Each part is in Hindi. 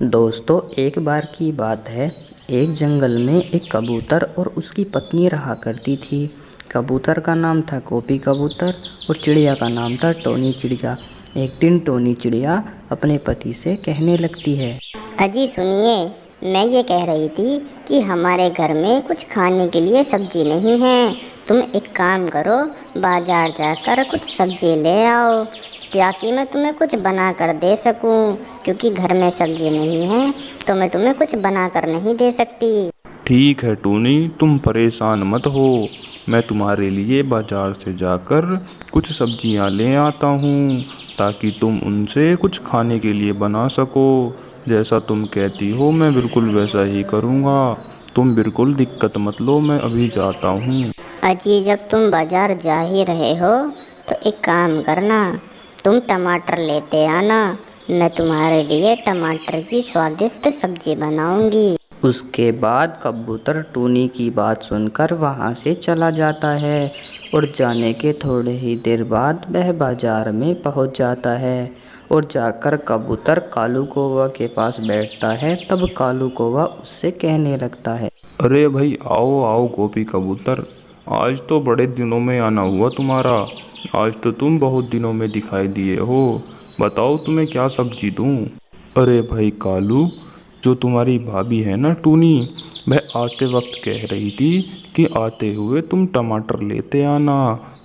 दोस्तों, एक बार की बात है। एक जंगल में एक कबूतर और उसकी पत्नी रहा करती थी। कबूतर का नाम था गोपी कबूतर और चिड़िया का नाम था टोनी चिड़िया। एक दिन टोनी चिड़िया अपने पति से कहने लगती है, अजी सुनिए, मैं ये कह रही थी कि हमारे घर में कुछ खाने के लिए सब्जी नहीं है। तुम एक काम करो, बाजार जाकर कुछ सब्जी ले आओ ताकि मैं तुम्हें कुछ बना कर दे सकूं, क्योंकि घर में सब्जी नहीं है तो मैं तुम्हें कुछ बना कर नहीं दे सकती। ठीक है टूनी, तुम परेशान मत हो। मैं तुम्हारे लिए बाजार से जाकर कुछ सब्जियां ले आता हूँ ताकि तुम उनसे कुछ खाने के लिए बना सको। जैसा तुम कहती हो मैं बिल्कुल वैसा ही करूँगा। तुम बिल्कुल दिक्कत मत लो, मैं अभी जाता हूँ। अजी, जब तुम बाजार जा ही रहे हो तो एक काम करना, तुम टमाटर लेते आना। मैं तुम्हारे लिए टमाटर की स्वादिष्ट सब्जी बनाऊंगी। उसके बाद कबूतर टूनी की बात सुनकर वहाँ से चला जाता है और जाने के थोड़े ही देर बाद वह बाजार में पहुँच जाता है और जाकर कबूतर कालू कौवा के पास बैठता है। तब कालू कौवा उससे कहने लगता है, अरे भाई, आओ आओ गोपी कबूतर, आज तो बड़े दिनों में आना हुआ तुम्हारा। आज तो तुम बहुत दिनों में दिखाई दिए हो। बताओ तुम्हें क्या सब्जी दूं? अरे भाई कालू, जो तुम्हारी भाभी है ना टूनी, वह आते वक्त कह रही थी कि आते हुए तुम टमाटर लेते आना।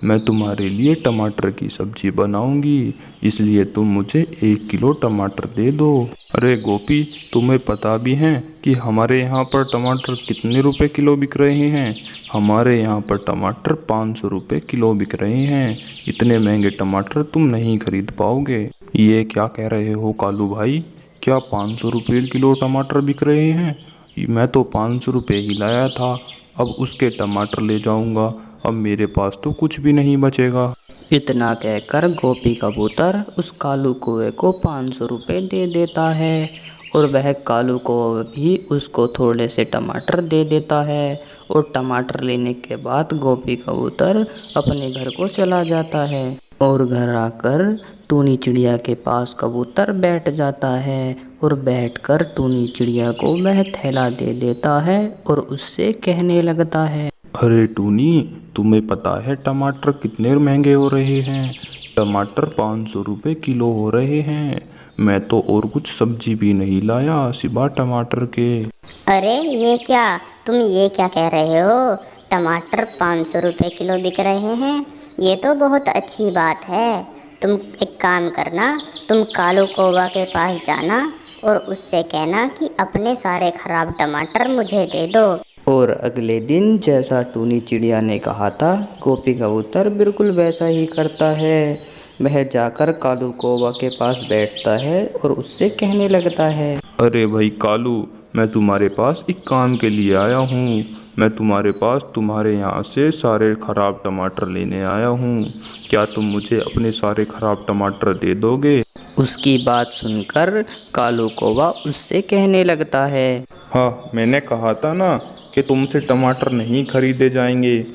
मैं तुम्हारे लिए टमाटर की सब्जी बनाऊंगी, इसलिए तुम मुझे 1 किलो टमाटर दे दो। अरे गोपी, तुम्हें पता भी है कि हमारे यहाँ पर टमाटर कितने रुपए किलो बिक रहे हैं? हमारे यहाँ पर टमाटर 500 रुपये किलो बिक रहे हैं। इतने महंगे टमाटर तुम नहीं खरीद पाओगे। ये क्या कह रहे हो कालू भाई? क्या 500 रुपये किलो टमाटर बिक रहे हैं? मैं तो 500 रुपये ही लाया था। अब उसके टमाटर ले जाऊंगा, अब मेरे पास तो कुछ भी नहीं बचेगा। इतना कहकर गोपी कबूतर उस कालू कौवे को 500 रुपये दे देता है और वह कालू कौवा भी उसको थोड़े से टमाटर दे देता है। और टमाटर लेने के बाद गोपी कबूतर अपने घर को चला जाता है और घर आकर टूनी चिड़िया के पास कबूतर बैठ जाता है और बैठकर टूनी चिड़िया को वह थैला दे देता है और उससे कहने लगता है, अरे टूनी, तुम्हें पता है टमाटर कितने महंगे हो रहे हैं? टमाटर 500 रुपये किलो हो रहे हैं। मैं तो और कुछ सब्जी भी नहीं लाया सिवा टमाटर के। अरे ये क्या कह रहे हो? टमाटर 500 रुपये किलो बिक रहे हैं? ये तो बहुत अच्छी बात है। तुम एक काम करना, तुम कालू कौवा के पास जाना और उससे कहना कि अपने सारे खराब टमाटर मुझे दे दो। और अगले दिन जैसा टूनी चिड़िया ने कहा था, गोपी कबूतर बिल्कुल वैसा ही करता है। वह जाकर कालू कौवा के पास बैठता है और उससे कहने लगता है, अरे भाई कालू, मैं तुम्हारे पास एक काम के लिए आया हूँ। मैं तुम्हारे पास तुम्हारे यहाँ से सारे खराब टमाटर लेने आया हूँ। क्या तुम मुझे अपने सारे खराब टमाटर दे दोगे? उसकी बात सुनकर कालू कौवा उससे कहने लगता है, हाँ, मैंने कहा था ना कि तुमसे टमाटर नहीं खरीदे जाएंगे।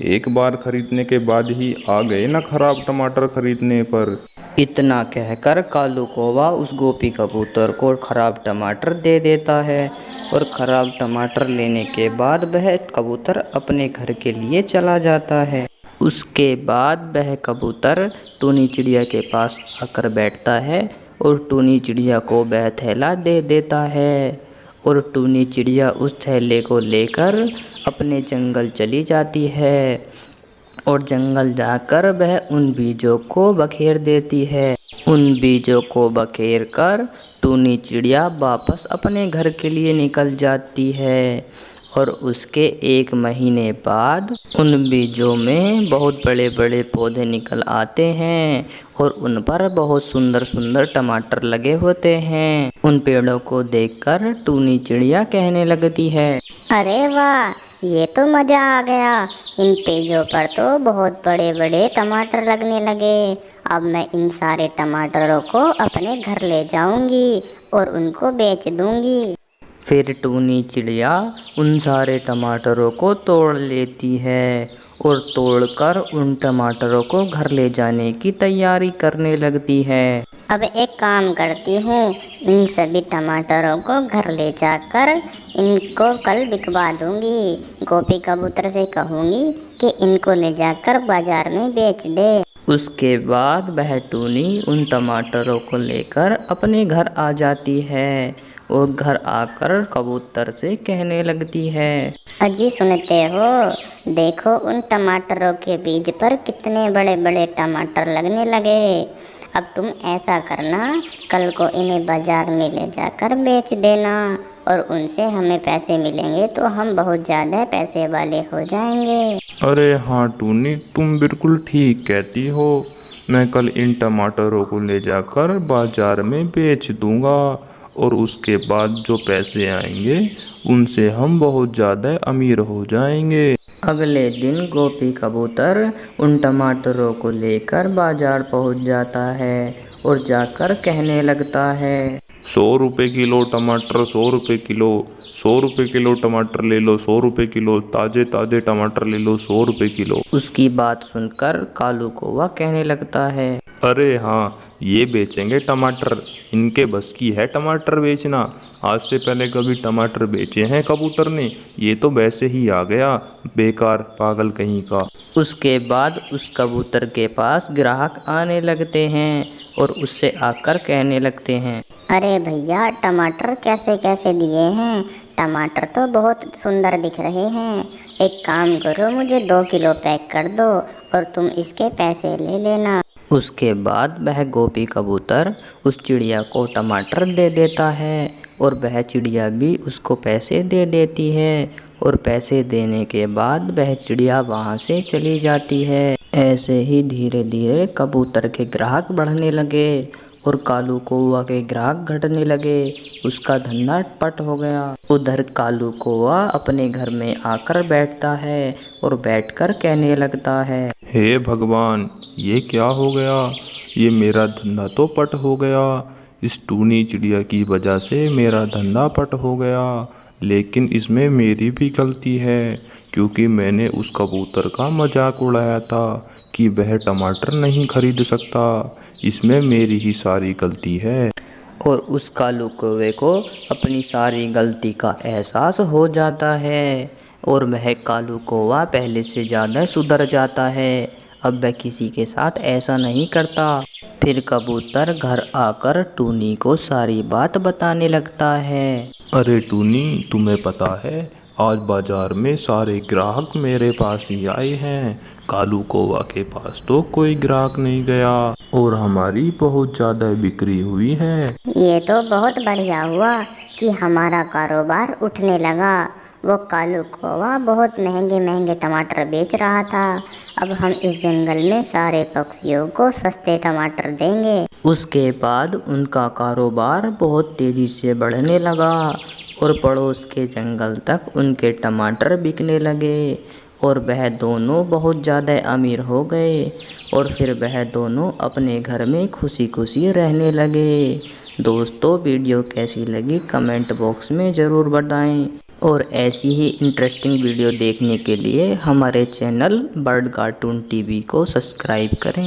एक बार खरीदने के बाद ही आ गए ना खराब टमाटर खरीदने पर। इतना कहकर कालू कौवा उस गोपी कबूतर को खराब टमाटर दे देता है और खराब टमाटर लेने के बाद वह कबूतर अपने घर के लिए चला जाता है। उसके बाद वह कबूतर टूनी चिड़िया के पास आकर बैठता है और टूनी चिड़िया को वह थैला दे देता है और टूनी चिड़िया उस थैले को लेकर अपने जंगल चली जाती है और जंगल जाकर वह उन बीजों को बखेर देती है। उन बीजों को बखेर कर टूनी चिड़िया वापस अपने घर के लिए निकल जाती है और उसके 1 महीने बाद उन बीजों में बहुत बड़े बड़े पौधे निकल आते हैं और उन पर बहुत सुंदर सुंदर टमाटर लगे होते हैं। उन पेड़ों को देखकर टूनी चिड़िया कहने लगती है, अरे वाह, ये तो मज़ा आ गया। इन पेजों पर तो बहुत बड़े बड़े टमाटर लगने लगे। अब मैं इन सारे टमाटरों को अपने घर ले जाऊंगी और उनको बेच दूंगी। फिर टूनी चिड़िया उन सारे टमाटरों को तोड़ लेती है और तोड़कर उन टमाटरों को घर ले जाने की तैयारी करने लगती है। अब एक काम करती हूँ, इन सभी टमाटरों को घर ले जाकर इनको कल बिकवा दूँगी। गोपी कबूतर से कहूँगी कि इनको ले जाकर बाज़ार में बेच दे। उसके बाद वह टूनी उन टमाटरों को लेकर अपने घर आ जाती है और घर आकर कबूतर से कहने लगती है, अजी सुनते हो, देखो उन टमाटरों के बीज पर कितने बड़े बड़े टमाटर लगने लगे। अब तुम ऐसा करना, कल को इन्हें बाज़ार में ले जाकर बेच देना और उनसे हमें पैसे मिलेंगे तो हम बहुत ज़्यादा पैसे वाले हो जाएंगे। अरे हाँ टूनी, तुम बिल्कुल ठीक कहती हो। मैं कल इन टमाटरों को ले जाकर बाजार में बेच दूंगा और उसके बाद जो पैसे आएंगे उनसे हम बहुत ज़्यादा अमीर हो जाएंगे। अगले दिन गोपी कबूतर उन टमाटरों को लेकर बाजार पहुंच जाता है और जाकर कहने लगता है, 100 रुपये किलो टमाटर, 100 रुपये किलो, 100 रुपये किलो टमाटर ले लो, 100 रुपये किलो, ताज़े ताज़े टमाटर ले लो, 100 रुपये किलो। उसकी बात सुनकर कालू कौवा कहने लगता है, अरे हाँ, ये बेचेंगे टमाटर, इनके बस की है टमाटर बेचना। आज से पहले कभी टमाटर बेचे हैं कबूतर ने? ये तो वैसे ही आ गया, बेकार पागल कहीं का। उसके बाद उस कबूतर के पास ग्राहक आने लगते हैं और उससे आकर कहने लगते हैं, अरे भैया, टमाटर कैसे कैसे दिए हैं? टमाटर तो बहुत सुंदर दिख रहे हैं। एक काम करो, मुझे 2 किलो पैक कर दो और तुम इसके पैसे ले लेना। उसके बाद वह गोपी कबूतर उस चिड़िया को टमाटर दे देता है और वह चिड़िया भी उसको पैसे दे देती है और पैसे देने के बाद वह चिड़िया वहाँ से चली जाती है। ऐसे ही धीरे धीरे कबूतर के ग्राहक बढ़ने लगे और कालू कौवा के ग्राहक घटने लगे। उसका धंधा पट हो गया। उधर कालू कौवा अपने घर में आकर बैठता है और बैठकर कहने लगता है, हे भगवान, ये क्या हो गया? ये मेरा धंधा तो पट हो गया। इस टूनी चिड़िया की वजह से मेरा धंधा पट हो गया। लेकिन इसमें मेरी भी गलती है, क्योंकि मैंने उस कबूतर का मजाक उड़ाया था कि वह टमाटर नहीं खरीद सकता। इसमें मेरी ही सारी गलती है। और उस कालू कौवे को अपनी सारी गलती का एहसास हो जाता है और वह कालू कौवा पहले से ज़्यादा सुधर जाता है। अब वह किसी के साथ ऐसा नहीं करता। फिर कबूतर घर आकर टूनी को सारी बात बताने लगता है। अरे टूनी, तुम्हें पता है, आज बाजार में सारे ग्राहक मेरे पास ही आए हैं। कालू कौवा के पास तो कोई ग्राहक नहीं गया और हमारी बहुत ज़्यादा बिक्री हुई है। ये तो बहुत बढ़िया हुआ कि हमारा कारोबार उठने लगा। वो कालू कौवा बहुत महंगे महंगे टमाटर बेच रहा था। अब हम इस जंगल में सारे पक्षियों को सस्ते टमाटर देंगे। उसके बाद उनका कारोबार बहुत तेज़ी से बढ़ने लगा और पड़ोस के जंगल तक उनके टमाटर बिकने लगे और वह दोनों बहुत ज़्यादा अमीर हो गए और फिर वह दोनों अपने घर में खुशी खुशी रहने लगे। दोस्तों, वीडियो कैसी लगी कमेंट बॉक्स में ज़रूर बताएं और ऐसी ही इंटरेस्टिंग वीडियो देखने के लिए हमारे चैनल बर्ड कार्टून टीवी को सब्सक्राइब करें।